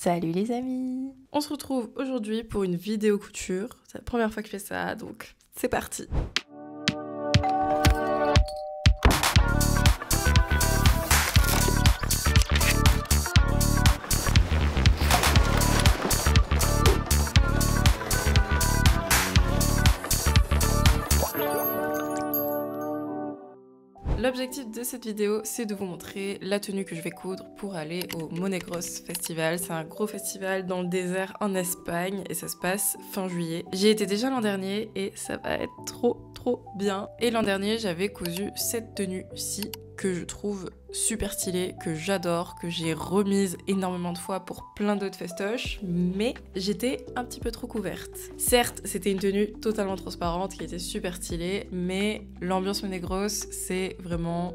Salut les amis! On se retrouve aujourd'hui pour une vidéo couture. C'est la première fois que je fais ça, donc c'est parti! L'objectif de cette vidéo, c'est de vous montrer la tenue que je vais coudre pour aller au Monegros Festival. C'est un gros festival dans le désert en Espagne et ça se passe fin juillet. J'y étais déjà l'an dernier et ça va être trop bien. Et l'an dernier, j'avais cousu cette tenue-ci que je trouve super stylée, que j'adore, que j'ai remise énormément de fois pour plein d'autres festoches, mais j'étais un petit peu trop couverte. Certes, c'était une tenue totalement transparente qui était super stylée, mais l'ambiance Monegros, c'est vraiment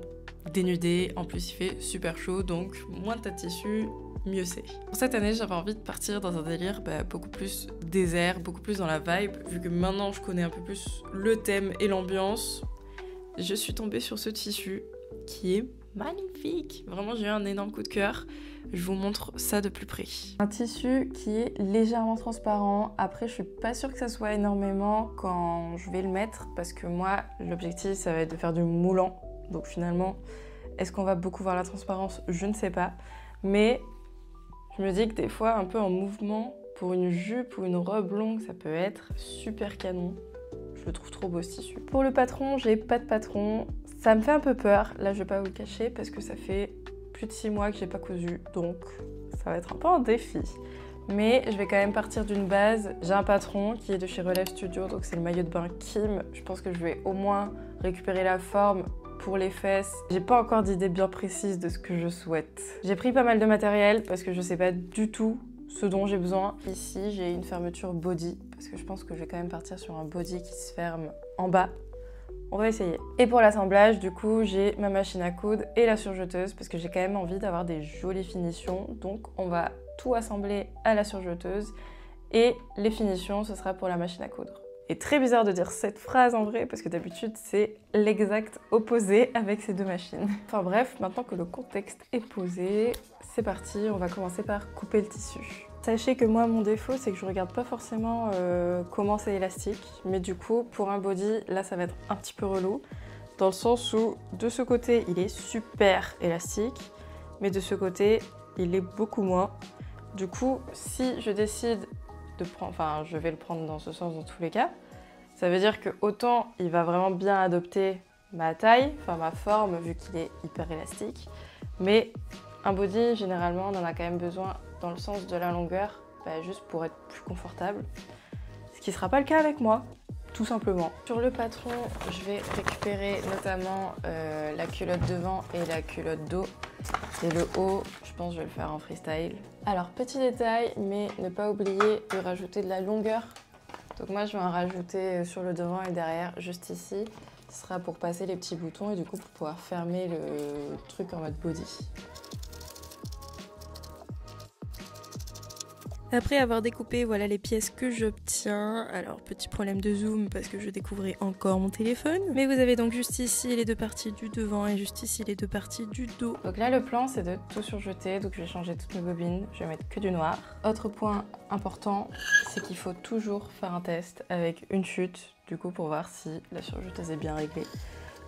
dénudé. En plus, il fait super chaud, donc moins de tas de tissu, mieux c'est. Pour cette année, j'avais envie de partir dans un délire beaucoup plus désert, beaucoup plus dans la vibe, vu que maintenant je connais un peu plus le thème et l'ambiance. Je suis tombée sur ce tissu qui est magnifique. Vraiment, j'ai eu un énorme coup de cœur. Je vous montre ça de plus près. Un tissu qui est légèrement transparent. Après, je suis pas sûre que ça soit énormément quand je vais le mettre parce que moi, l'objectif, ça va être de faire du moulant. Donc finalement, est-ce qu'on va beaucoup voir la transparence? Je ne sais pas. Mais je me dis que des fois, un peu en mouvement, pour une jupe ou une robe longue, ça peut être super canon. Je le trouve trop beau ce tissu. Pour le patron, j'ai pas de patron. Ça me fait un peu peur, là je vais pas vous le cacher, parce que ça fait plus de 6 mois que j'ai pas cousu, donc ça va être un peu un défi. Mais je vais quand même partir d'une base. J'ai un patron qui est de chez Relève Studio, donc c'est le maillot de bain Kim. Je pense que je vais au moins récupérer la forme pour les fesses. J'ai pas encore d'idée bien précise de ce que je souhaite. J'ai pris pas mal de matériel parce que je sais pas du tout ce dont j'ai besoin. Ici, j'ai une fermeture body, parce que je pense que je vais quand même partir sur un body qui se ferme en bas. On va essayer. Et pour l'assemblage, du coup, j'ai ma machine à coudre et la surjeteuse, parce que j'ai quand même envie d'avoir des jolies finitions. Donc, on va tout assembler à la surjeteuse, et les finitions, ce sera pour la machine à coudre. Et très bizarre de dire cette phrase en vrai, parce que d'habitude, c'est l'exact opposé avec ces deux machines. Enfin bref, maintenant que le contexte est posé, c'est parti, on va commencer par couper le tissu. Sachez que moi, mon défaut, c'est que je regarde pas forcément comment c'est élastique, mais du coup, pour un body, là, ça va être un petit peu relou, dans le sens où, de ce côté, il est super élastique, mais de ce côté, il est beaucoup moins. Du coup, si je décide de prendre, enfin, je vais le prendre dans ce sens dans tous les cas, ça veut dire que autant il va vraiment bien adopter ma taille, enfin ma forme, vu qu'il est hyper élastique, mais un body, généralement, on en a quand même besoin dans le sens de la longueur, juste pour être plus confortable. Ce qui ne sera pas le cas avec moi, tout simplement. Sur le patron, je vais récupérer notamment la culotte devant et la culotte dos. Et le haut, je pense que je vais le faire en freestyle. Alors, petit détail, mais ne pas oublier de rajouter de la longueur. Donc moi, je vais en rajouter sur le devant et derrière, juste ici. Ce sera pour passer les petits boutons et du coup pour pouvoir fermer le truc en mode body. Après avoir découpé, voilà les pièces que j'obtiens. Alors, petit problème de zoom parce que je découvrais encore mon téléphone. Mais vous avez donc juste ici les deux parties du devant et juste ici les deux parties du dos. Donc là, le plan, c'est de tout surjeter. Donc je vais changer toutes mes bobines. Je vais mettre que du noir. Autre point important, c'est qu'il faut toujours faire un test avec une chute, du coup, pour voir si la surjeteuse est bien réglée.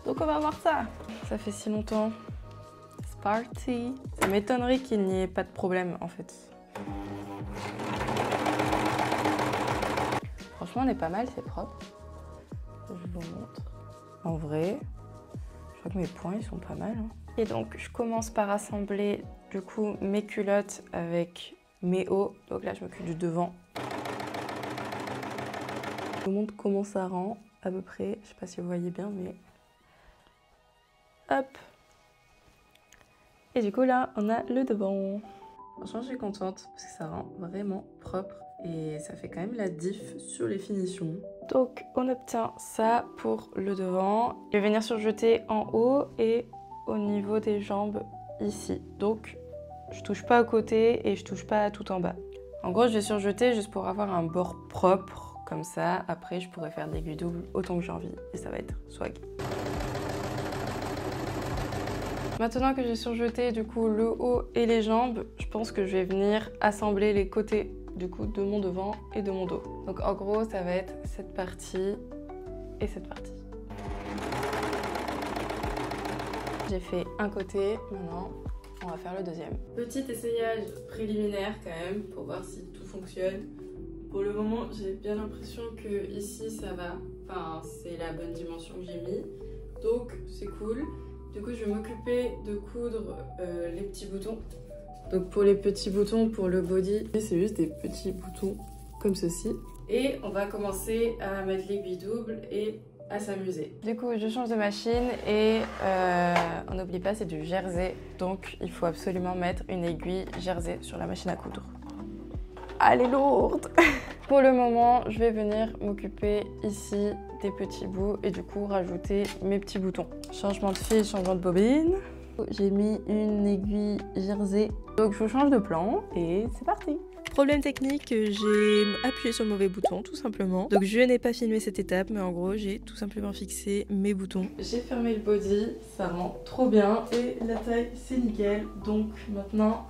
Donc on va voir ça. Ça fait si longtemps. C'est parti. Ça m'étonnerait qu'il n'y ait pas de problème, en fait. Franchement, on est pas mal, c'est propre. Je vous montre. En vrai, je crois que mes points, ils sont pas mal. Et donc, je commence par assembler, du coup, mes culottes avec mes hauts. Donc là, je m'occupe du devant. Je vous montre comment ça rend, à peu près. Je sais pas si vous voyez bien, mais... Hop! Et du coup, là, on a le devant. Franchement, je suis contente parce que ça rend vraiment propre et ça fait quand même la diff sur les finitions. Donc, on obtient ça pour le devant. Je vais venir surjeter en haut et au niveau des jambes ici. Donc, je touche pas à côté et je touche pas tout en bas. En gros, je vais surjeter juste pour avoir un bord propre comme ça. Après, je pourrais faire des aiguilles doubles autant que j'ai envie et ça va être swag. Maintenant que j'ai surjeté du coup le haut et les jambes, je pense que je vais venir assembler les côtés du coup de mon devant et de mon dos. Donc en gros ça va être cette partie et cette partie. J'ai fait un côté, maintenant on va faire le deuxième. Petit essayage préliminaire quand même pour voir si tout fonctionne. Pour le moment j'ai bien l'impression que ici ça va, enfin c'est la bonne dimension que j'ai mis, donc c'est cool. Du coup je vais m'occuper de coudre les petits boutons. Donc pour les petits boutons pour le body, c'est juste des petits boutons comme ceci. Et on va commencer à mettre l'aiguille double et à s'amuser. Du coup je change de machine et on n'oublie pas c'est du jersey, donc il faut absolument mettre une aiguille jersey sur la machine à coudre. Elle est lourde. Pour le moment je vais venir m'occuper ici des petits bouts et du coup rajouter mes petits boutons. Changement de fil, changement de bobine. J'ai mis une aiguille jersey, donc je change de plan et c'est parti. Problème technique, j'ai appuyé sur le mauvais bouton tout simplement. Donc je n'ai pas filmé cette étape, mais en gros j'ai tout simplement fixé mes boutons. J'ai fermé le body, ça rend trop bien et la taille c'est nickel. Donc maintenant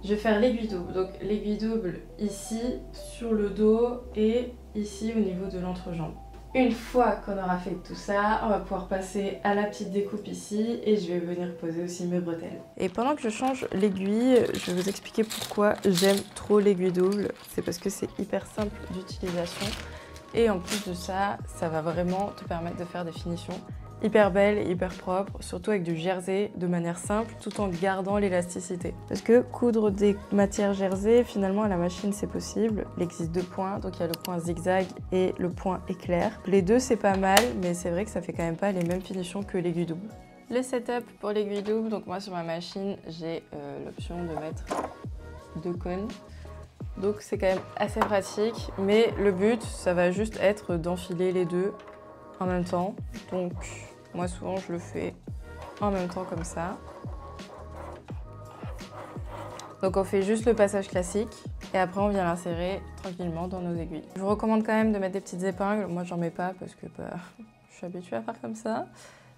je vais faire l'aiguille double. Donc l'aiguille double ici sur le dos et ici au niveau de l'entrejambe. Une fois qu'on aura fait tout ça, on va pouvoir passer à la petite découpe ici et je vais venir poser aussi mes bretelles. Et pendant que je change l'aiguille, je vais vous expliquer pourquoi j'aime trop l'aiguille double. C'est parce que c'est hyper simple d'utilisation et en plus de ça, ça va vraiment te permettre de faire des finitions hyper belle et hyper propre, surtout avec du jersey de manière simple tout en gardant l'élasticité. Parce que coudre des matières jersey, finalement à la machine c'est possible. Il existe deux points, donc il y a le point zigzag et le point éclair. Les deux c'est pas mal, mais c'est vrai que ça fait quand même pas les mêmes finitions que l'aiguille double. Le setup pour l'aiguille double, donc moi sur ma machine j'ai l'option de mettre deux cônes. Donc c'est quand même assez pratique, mais le but ça va juste être d'enfiler les deux en même temps. Donc moi souvent je le fais en même temps comme ça. Donc on fait juste le passage classique et après on vient l'insérer tranquillement dans nos aiguilles. Je vous recommande quand même de mettre des petites épingles. Moi j'en mets pas parce que je suis habituée à faire comme ça.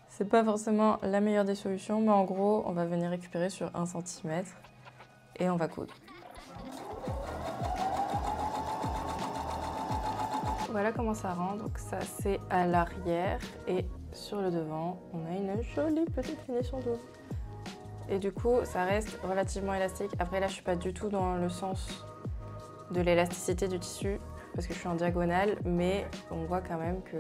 C'est pas forcément la meilleure des solutions, mais en gros on va venir récupérer sur 1 cm et on va coudre. Voilà comment ça rend, donc ça c'est à l'arrière et sur le devant on a une jolie petite finition double. Et du coup ça reste relativement élastique. Après là je suis pas du tout dans le sens de l'élasticité du tissu parce que je suis en diagonale, mais on voit quand même que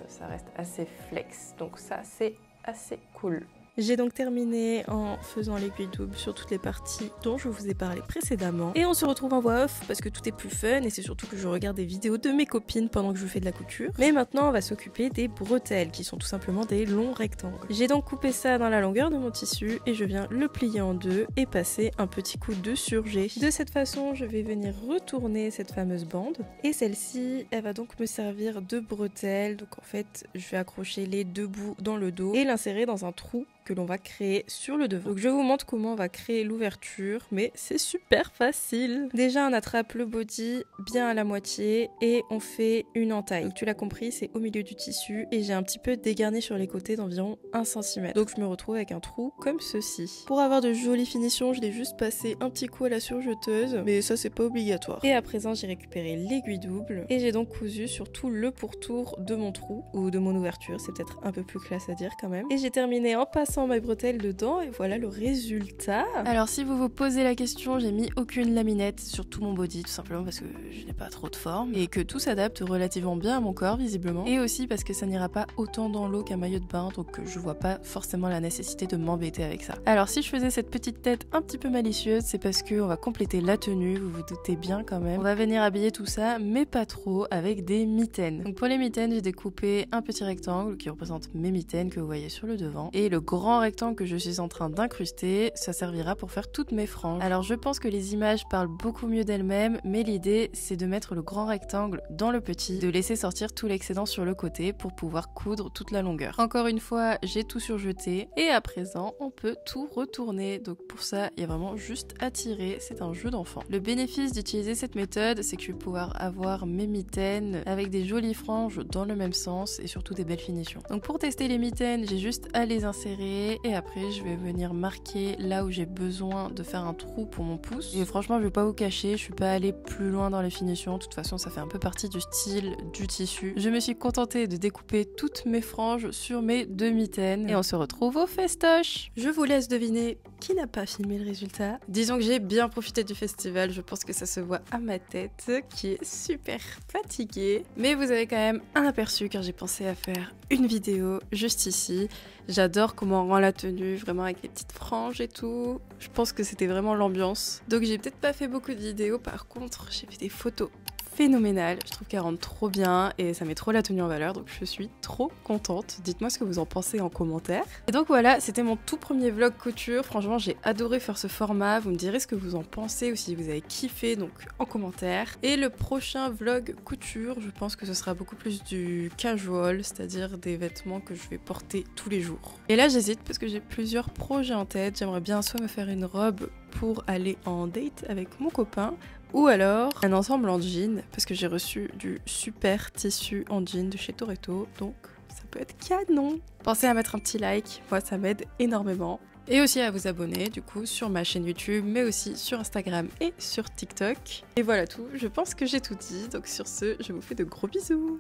ça reste assez flex, donc ça c'est assez cool. J'ai donc terminé en faisant l'aiguille double sur toutes les parties dont je vous ai parlé précédemment. Et on se retrouve en voix off parce que tout est plus fun et c'est surtout que je regarde des vidéos de mes copines pendant que je fais de la couture. Mais maintenant on va s'occuper des bretelles qui sont tout simplement des longs rectangles. J'ai donc coupé ça dans la longueur de mon tissu et je viens le plier en deux et passer un petit coup de surjet. De cette façon je vais venir retourner cette fameuse bande et celle-ci elle va donc me servir de bretelle. Donc en fait je vais accrocher les deux bouts dans le dos et l'insérer dans un trou que l'on va créer sur le devant. Donc je vous montre comment on va créer l'ouverture, mais c'est super facile. Déjà on attrape le body bien à la moitié et on fait une entaille. Donc tu l'as compris, c'est au milieu du tissu et j'ai un petit peu dégarni sur les côtés d'environ 1 cm. Donc je me retrouve avec un trou comme ceci. Pour avoir de jolies finitions, je l'ai juste passé un petit coup à la surjeteuse, mais ça c'est pas obligatoire. Et à présent j'ai récupéré l'aiguille double et j'ai donc cousu sur tout le pourtour de mon trou ou de mon ouverture, c'est peut-être un peu plus classe à dire quand même. Et j'ai terminé en passant mes bretelles dedans et voilà le résultat. Alors si vous vous posez la question, j'ai mis aucune laminette sur tout mon body tout simplement parce que je n'ai pas trop de forme et que tout s'adapte relativement bien à mon corps visiblement, et aussi parce que ça n'ira pas autant dans l'eau qu'un maillot de bain, donc je vois pas forcément la nécessité de m'embêter avec ça. Alors si je faisais cette petite tête un petit peu malicieuse, c'est parce que on va compléter la tenue, vous vous doutez bien quand même. On va venir habiller tout ça mais pas trop avec des mitaines. Donc pour les mitaines j'ai découpé un petit rectangle qui représente mes mitaines que vous voyez sur le devant et le grand rectangle que je suis en train d'incruster, ça servira pour faire toutes mes franges. Alors je pense que les images parlent beaucoup mieux d'elles-mêmes, mais l'idée c'est de mettre le grand rectangle dans le petit, de laisser sortir tout l'excédent sur le côté pour pouvoir coudre toute la longueur. Encore une fois, j'ai tout surjeté et à présent on peut tout retourner. Donc pour ça, il y a vraiment juste à tirer, c'est un jeu d'enfant. Le bénéfice d'utiliser cette méthode, c'est que je vais pouvoir avoir mes mitaines avec des jolies franges dans le même sens et surtout des belles finitions. Donc pour tester les mitaines, j'ai juste à les insérer carré et après je vais venir marquer là où j'ai besoin de faire un trou pour mon pouce. Et franchement je vais pas vous cacher, je suis pas allée plus loin dans les finitions, de toute façon ça fait un peu partie du style du tissu. Je me suis contentée de découper toutes mes franges sur mes demi-taines et on se retrouve au festoche. Je vous laisse deviner qui n'a pas filmé le résultat. Disons que j'ai bien profité du festival, je pense que ça se voit à ma tête qui est super fatiguée. Mais vous avez quand même un aperçu car j'ai pensé à faire une vidéo juste ici. J'adore comment on rend la tenue, vraiment avec les petites franges et tout. Je pense que c'était vraiment l'ambiance. Donc j'ai peut-être pas fait beaucoup de vidéos, par contre j'ai fait des photos phénoménale, je trouve qu'elle rentre trop bien et ça met trop la tenue en valeur, donc je suis trop contente. Dites-moi ce que vous en pensez en commentaire. Et donc voilà, c'était mon tout premier vlog couture, franchement j'ai adoré faire ce format, vous me direz ce que vous en pensez ou si vous avez kiffé, donc en commentaire. Et le prochain vlog couture, je pense que ce sera beaucoup plus du casual, c'est-à-dire des vêtements que je vais porter tous les jours. Et là j'hésite parce que j'ai plusieurs projets en tête, j'aimerais bien soit me faire une robe pour aller en date avec mon copain, ou alors un ensemble en jean, parce que j'ai reçu du super tissu en jean de chez Toretto, donc ça peut être canon. Pensez à mettre un petit like, moi ça m'aide énormément. Et aussi à vous abonner du coup sur ma chaîne YouTube, mais aussi sur Instagram et sur TikTok. Et voilà tout, je pense que j'ai tout dit, donc sur ce, je vous fais de gros bisous.